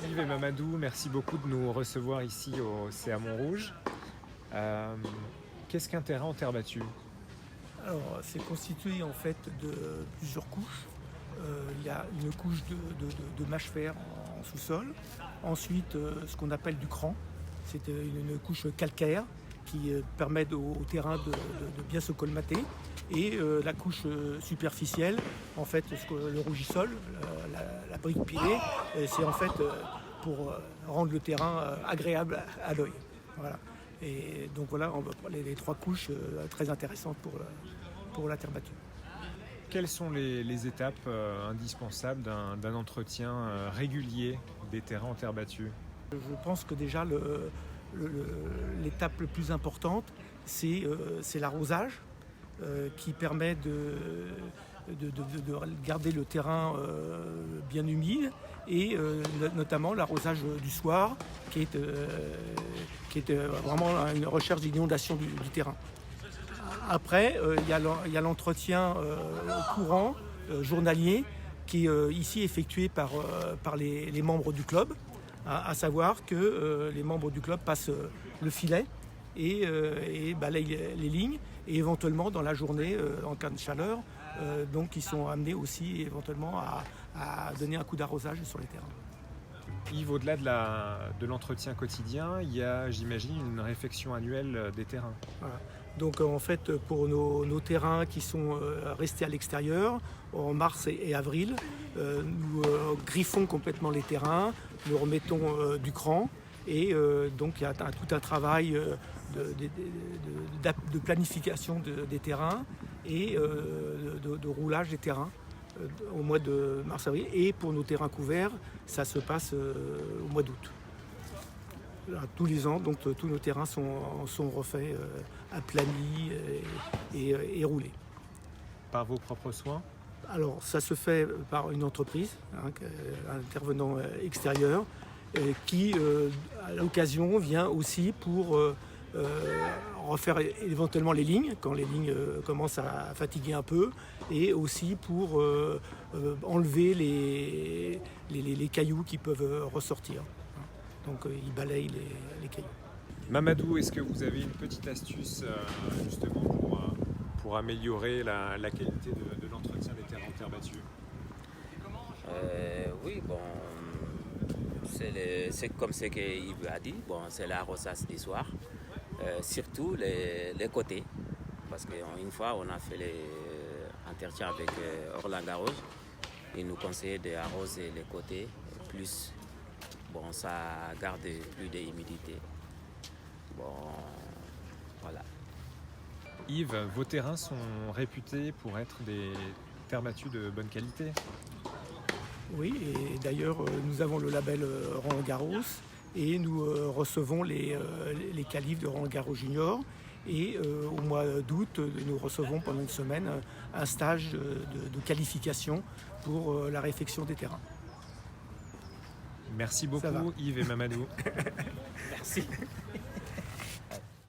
Yves et Mamadou, merci beaucoup de nous recevoir ici au CA Montrouge. Qu'est-ce qu'un terrain en terre battue? Alors, c'est constitué en fait de plusieurs couches. Il y a une couche de mâche-fer en sous-sol. Ensuite, ce qu'on appelle du cran. C'est une couche calcaire qui permet au terrain de bien se colmater. Et la couche superficielle, en fait, le rougissol, la brique pilée, c'est en fait pour rendre le terrain agréable à l'œil. Voilà. Et donc voilà, les trois couches très intéressantes pour la terre battue. Quelles sont les étapes indispensables d'un entretien régulier des terrains en terre battue? Je pense que déjà l'étape la plus importante, c'est l'arrosage qui permet de garder le terrain bien humide et notamment l'arrosage du soir qui est vraiment une recherche d'inondation du terrain. Après, il y a l'entretien courant, journalier, qui est ici effectué par les membres du club, à savoir que les membres du club passent le filet et balayent les lignes, et éventuellement dans la journée, en cas de chaleur, donc ils sont amenés aussi éventuellement à donner un coup d'arrosage sur les terrains. Yves, au-delà de l'entretien quotidien, il y a, j'imagine, une réfection annuelle des terrains. Voilà. Donc en fait, pour nos terrains qui sont restés à l'extérieur, en mars et avril, nous griffons complètement les terrains, nous remettons du cran, et donc il y a tout un travail de planification des terrains et de roulage des terrains au mois de mars-avril. Et pour nos terrains couverts, ça se passe au mois d'août. Tous les ans, donc tous nos terrains sont refaits, aplanis et roulés. Par vos propres soins? Alors ça se fait par une entreprise, un intervenant extérieur, qui à l'occasion vient aussi pour refaire éventuellement les lignes, quand les lignes commencent à fatiguer un peu, et aussi pour enlever les cailloux qui peuvent ressortir. Donc il balaye les cailloux. Mamadou, est-ce que vous avez une petite astuce justement pour améliorer la qualité de l'entretien des terrains en terre battue? Oui, bon, c'est comme ce qu'Yves a dit, bon, c'est l'arrosage du soir, surtout les côtés, parce qu'une fois on a fait l'entretien avec Roland Garros, il nous conseillait d'arroser les côtés, plus bon, ça garde plus d'humidité. Bon, voilà. Yves, vos terrains sont réputés pour être des terres battues de bonne qualité. Oui, et d'ailleurs nous avons le label Roland Garros et nous recevons les qualifs de Roland Garros Junior. Et au mois d'août, nous recevons pendant une semaine un stage de qualification pour la réfection des terrains. Merci beaucoup Yves et Mamadou. Merci.